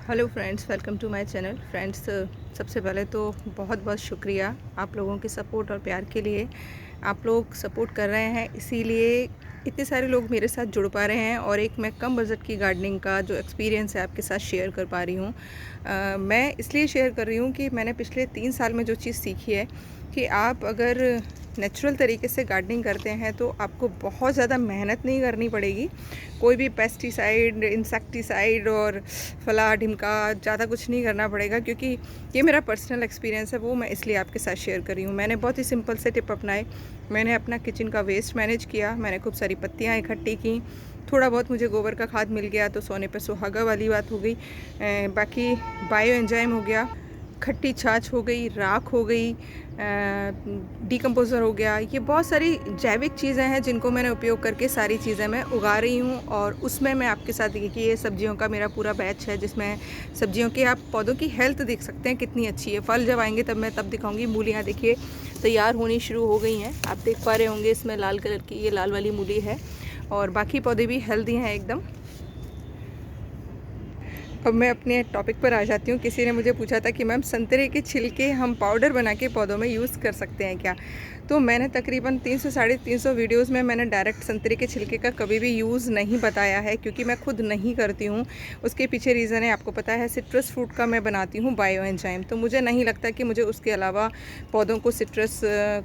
Hello friends, welcome to my channel. Friends, सबसे पहले तो बहुत बहुत शुक्रिया आप लोगों के सपोर्ट और प्यार के लिए। आप लोग सपोर्ट कर रहे हैं, इसीलिए इतने सारे लोग मेरे साथ जुड़ पा रहे हैं और एक मैं कम बजट की गार्डनिंग का जो एक्सपीरियंस है आपके साथ शेयर कर पा रही हूँ। मैं इसलिए शेयर कर रही हूँ कि मैंने पिछले 3 साल में जो चीज़ सीखी है कि आप अगर नेचुरल तरीके से गार्डनिंग करते हैं तो आपको बहुत ज़्यादा मेहनत नहीं करनी पड़ेगी। कोई भी पेस्टिसाइड, इंसेक्टिसाइड और फला ढिमका ज़्यादा कुछ नहीं करना पड़ेगा, क्योंकि ये मेरा पर्सनल एक्सपीरियंस है, वो मैं इसलिए आपके साथ शेयर कर रही हूँ। मैंने बहुत ही सिंपल से टिप अपनाए। मैंने अपना किचन का वेस्ट मैनेज किया। मैंने खूब सारी पत्तियाँ इकट्ठी की, थोड़ा बहुत मुझे गोबर का खाद मिल गया तो सोने पे सुहागा वाली बात हो गई। बाकी बायो एंजाइम हो गया, खट्टी छाछ हो गई, राख हो गई, डीकम्पोज़र हो गया। ये बहुत सारी जैविक चीज़ें हैं जिनको मैंने उपयोग करके सारी चीज़ें मैं उगा रही हूँ। और उसमें मैं आपके साथ देखिए, ये सब्जियों का मेरा पूरा बैच है जिसमें सब्जियों के आप पौधों की हेल्थ देख सकते हैं कितनी अच्छी है। फल जब आएंगे तब मैं तब दिखाऊंगी। मूलियाँ देखिए तैयार होनी शुरू हो गई हैं, आप देख पा रहे होंगे। इसमें लाल कलर की ये लाल वाली मूली है और बाकी पौधे भी हेल्दी हैं एकदम। अब मैं अपने टॉपिक पर आ जाती हूँ। किसी ने मुझे पूछा था कि मैम, संतरे के छिलके हम पाउडर बना के पौधों में यूज़ कर सकते हैं क्या? तो मैंने तकरीबन 300 साढ़े 300 वीडियोज़ में मैंने डायरेक्ट संतरे के छिलके का कभी भी यूज़ नहीं बताया है, क्योंकि मैं खुद नहीं करती हूँ। उसके पीछे रीज़न है, आपको पता है, सिट्रस फ्रूट का मैं बनाती हूँ बायो एंजाइम। तो मुझे नहीं लगता कि मुझे उसके अलावा पौधों को सिट्रस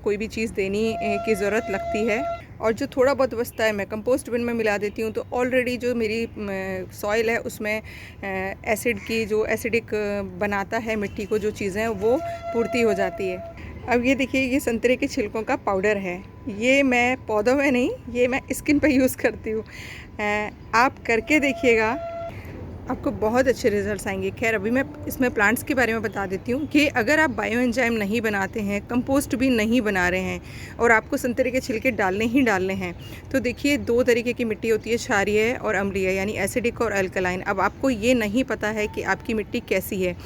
कोई भी चीज़ देने की ज़रूरत लगती है। और जो थोड़ा बहुत बचता है मैं कंपोस्ट बिन में मिला देती हूँ। तो ऑलरेडी जो मेरी सॉइल है उसमें एसिड की, जो एसिडिक बनाता है मिट्टी को, जो चीज़ें वो पूर्ति हो जाती है। अब ये देखिए, ये संतरे के छिलकों का पाउडर है। ये मैं पौधों में नहीं, ये मैं स्किन पे यूज़ करती हूँ। आप करके देखिएगा, आपको बहुत अच्छे रिजल्ट्स आएंगे। खैर, अभी मैं इसमें प्लांट्स के बारे में बता देती हूँ कि अगर आप बायो एंजाइम नहीं बनाते हैं, कंपोस्ट भी नहीं बना रहे हैं और आपको संतरे के छिलके डालने ही डालने हैं, तो देखिए 2 तरीके की मिट्टी होती है, क्षारीय और अम्लीय, यानी एसिडिक और अल्कलाइन। अब आपको ये नहीं पता है कि आपकी मिट्टी कैसी है।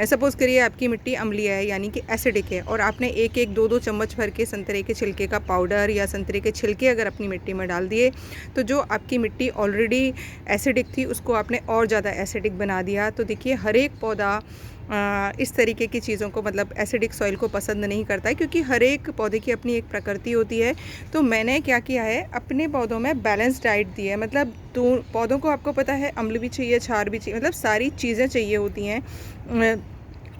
सपोज़ करिए आपकी मिट्टी अम्लीय है, यानी कि एसिडिक है, और आपने एक एक दो दो चम्मच भर के संतरे के छिलके का पाउडर या संतरे के छिलके अगर अपनी मिट्टी में डाल दिए, तो जो आपकी मिट्टी ऑलरेडी एसिडिक थी उसको आपने और ज़्यादा एसिडिक बना दिया। तो देखिए, हर एक पौधा इस तरीके की चीज़ों को, मतलब एसिडिक सॉइल को पसंद नहीं करता है, क्योंकि हर एक पौधे की अपनी एक प्रकृति होती है। तो मैंने क्या किया है, अपने पौधों में बैलेंस डाइट दी है। मतलब तो पौधों को, आपको पता है, अम्ल भी चाहिए, क्षार भी चाहिए, मतलब सारी चीज़ें चाहिए होती हैं।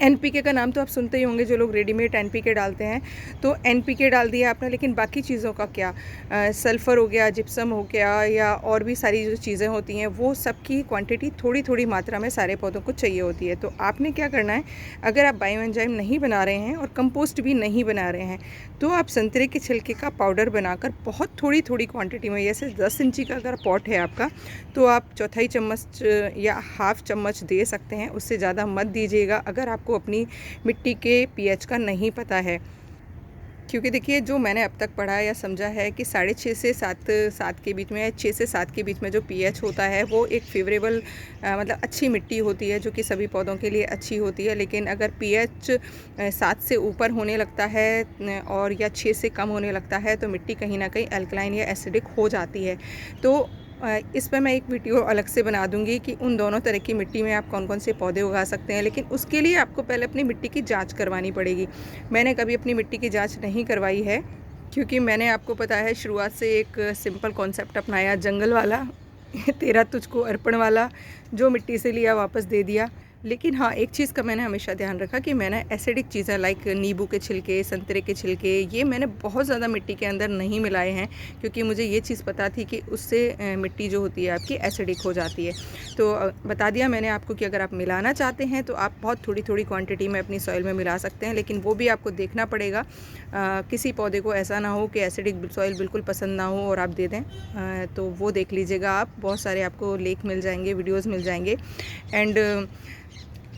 एनपीके का नाम तो आप सुनते ही होंगे, जो लोग रेडीमेड एनपीके डालते हैं। तो एनपीके डाल दिया आपने, लेकिन बाकी चीज़ों का क्या? सल्फ़र हो गया, जिप्सम हो गया, या और भी सारी जो चीज़ें होती हैं, वो सबकी क्वांटिटी थोड़ी थोड़ी मात्रा में सारे पौधों को चाहिए होती है। तो आपने क्या करना है, अगर आप बायो एंजाइम नहीं बना रहे हैं और कंपोस्ट भी नहीं बना रहे हैं, तो आप संतरे के छिलके का पाउडर बनाकर बहुत थोड़ी थोड़ी क्वांटिटी में, जैसे 10 इंची का अगर पॉट है आपका, तो आप चौथाई चम्मच या हाफ चम्मच दे सकते हैं। उससे ज़्यादा मत दीजिएगा अगर आपको अपनी मिट्टी के पीएच का नहीं पता है। क्योंकि देखिए, जो मैंने अब तक पढ़ा या समझा है कि 6.5 से 7 के बीच में, 6 से 7 के बीच में जो पीएच होता है, वो एक फेवरेबल, मतलब अच्छी मिट्टी होती है, जो कि सभी पौधों के लिए अच्छी होती है। लेकिन अगर पीएच 7 से ऊपर होने लगता है और या 6 से कम होने लगता है, तो मिट्टी कहीं ना कहीं अल्कलाइन या एसिडिक हो जाती है। तो इस पर मैं एक वीडियो अलग से बना दूंगी कि उन दोनों तरह की मिट्टी में आप कौन कौन से पौधे उगा सकते हैं। लेकिन उसके लिए आपको पहले अपनी मिट्टी की जांच करवानी पड़ेगी। मैंने कभी अपनी मिट्टी की जांच नहीं करवाई है, क्योंकि मैंने, आपको पता है, शुरुआत से एक सिंपल कॉन्सेप्ट अपनाया, जंगल वाला तेरा तुझको अर्पण वाला, जो मिट्टी से लिया वापस दे दिया। लेकिन हाँ, एक चीज़ का मैंने हमेशा ध्यान रखा कि मैंने एसिडिक चीज़ें लाइक नींबू के छिलके, संतरे के छिलके, ये मैंने बहुत ज़्यादा मिट्टी के अंदर नहीं मिलाए हैं, क्योंकि मुझे ये चीज़ पता थी कि उससे मिट्टी जो होती है आपकी एसिडिक हो जाती है। तो बता दिया मैंने आपको कि अगर आप मिलाना चाहते हैं तो आप बहुत थोड़ी थोड़ी क्वांटिटी में अपनी सॉइल में मिला सकते हैं, लेकिन वो भी आपको देखना पड़ेगा। किसी पौधे को ऐसा ना हो कि एसिडिक सॉइल बिल्कुल पसंद ना हो और आप दे दें। तो वो देख लीजिएगा आप, बहुत सारे आपको लेख मिल जाएंगे, वीडियोज़ मिल जाएंगे। एंड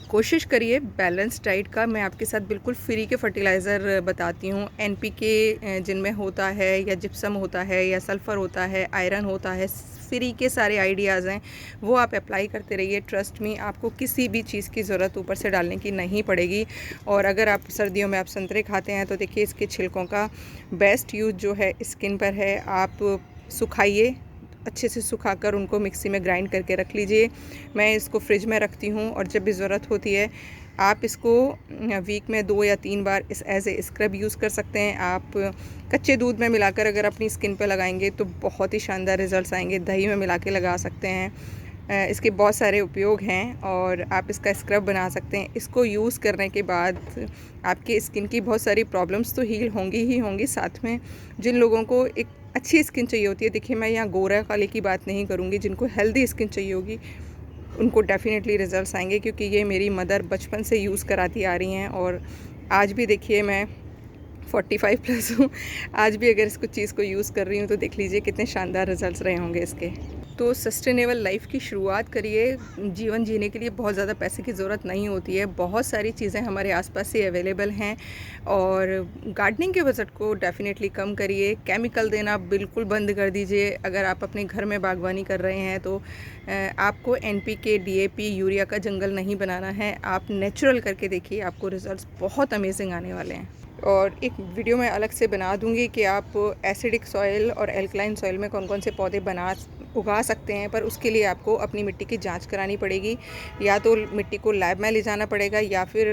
कोशिश करिए बैलेंस डाइट का। मैं आपके साथ बिल्कुल फ्री के फर्टिलाइज़र बताती हूँ। एनपीके जिनमें होता है, या जिप्सम होता है, या सल्फ़र होता है, आयरन होता है, फ्री के सारे आइडियाज़ हैं, वो आप अप्लाई करते रहिए। ट्रस्ट मी, आपको किसी भी चीज़ की ज़रूरत ऊपर से डालने की नहीं पड़ेगी। और अगर आप सर्दियों में आप संतरे खाते हैं, तो देखिए, इसके छिलकों का बेस्ट यूज़ जो है स्किन पर है। आप सुखाइए, अच्छे से सुखाकर उनको मिक्सी में ग्राइंड करके रख लीजिए। मैं इसको फ्रिज में रखती हूँ और जब भी ज़रूरत होती है आप इसको वीक में 2 या 3 बार एज ए स्क्रब यूज़ कर सकते हैं। आप कच्चे दूध में मिलाकर अगर अपनी स्किन पे लगाएंगे तो बहुत ही शानदार रिजल्ट्स आएंगे। दही में मिला के लगा सकते हैं। इसके बहुत सारे उपयोग हैं और आप इसका स्क्रब बना सकते हैं। इसको यूज़ करने के बाद आपकी स्किन की बहुत सारी प्रॉब्लम्स तो हील होंगी ही होंगी, साथ में जिन लोगों को एक अच्छी स्किन चाहिए होती है, देखिए मैं यहाँ गोरा काले की बात नहीं करूँगी, जिनको हेल्दी स्किन चाहिए होगी उनको डेफ़िनेटली रिज़ल्ट्स आएंगे, क्योंकि ये मेरी मदर बचपन से यूज़ कराती आ रही हैं और आज भी देखिए मैं 45 प्लस हूँ, आज भी अगर इसको चीज़ को यूज़ कर रही हूँ तो देख लीजिए कितने शानदार रिजल्ट्स रहे होंगे इसके। तो सस्टेनेबल लाइफ की शुरुआत करिए। जीवन जीने के लिए बहुत ज़्यादा पैसे की ज़रूरत नहीं होती है, बहुत सारी चीज़ें हमारे आसपास ही अवेलेबल हैं। और गार्डनिंग के बजट को डेफ़िनेटली कम करिए, केमिकल देना बिल्कुल बंद कर दीजिए। अगर आप अपने घर में बागवानी कर रहे हैं तो आपको NPK, DAP, यूरिया का जंगल नहीं बनाना है। आप नेचुरल करके देखिए, आपको रिज़ल्ट्स बहुत अमेजिंग आने वाले हैं। और एक वीडियो मैं अलग से बना दूंगी कि आप एसिडिक सॉइल और एल्कलाइन सॉइल में कौन कौन से पौधे उगा सकते हैं, पर उसके लिए आपको अपनी मिट्टी की जांच करानी पड़ेगी। या तो मिट्टी को लैब में ले जाना पड़ेगा या फिर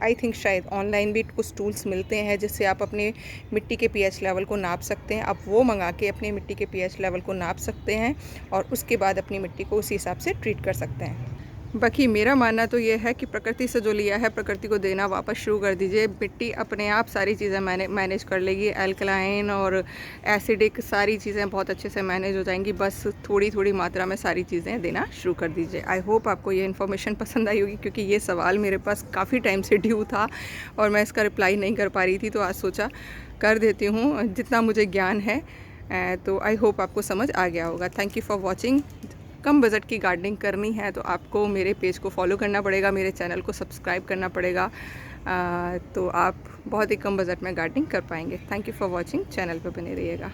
आई थिंक शायद ऑनलाइन भी कुछ टूल्स मिलते हैं जिससे आप अपने मिट्टी के pH लेवल को नाप सकते हैं। आप वो मंगा के अपने मिट्टी के pH लेवल को नाप सकते हैं और उसके बाद अपनी मिट्टी को उसी हिसाब से ट्रीट कर सकते हैं। बाकी मेरा मानना तो ये है कि प्रकृति से जो लिया है प्रकृति को देना वापस शुरू कर दीजिए। मिट्टी अपने आप सारी चीज़ें मैनेज कर लेगी। एल्कलाइन और एसिडिक सारी चीज़ें बहुत अच्छे से मैनेज हो जाएंगी। बस थोड़ी थोड़ी मात्रा में सारी चीज़ें देना शुरू कर दीजिए। आई होप आपको ये इन्फॉर्मेशन पसंद आई होगी, क्योंकि ये सवाल मेरे पास काफ़ी टाइम से ड्यू था और मैं इसका रिप्लाई नहीं कर पा रही थी, तो आज सोचा कर देती हूँ जितना मुझे ज्ञान है। तो आई होप आपको समझ आ गया होगा। Thank you for watching. Come budget की गार्डनिंग करनी है तो आपको मेरे पेज को फॉलो करना पड़ेगा, मेरे चैनल को सब्सक्राइब करना पड़ेगा। तो आप बहुत ही कम बजट में गार्डनिंग कर पाएंगे। Thank you for watching. Channel पर बने रहिएगा।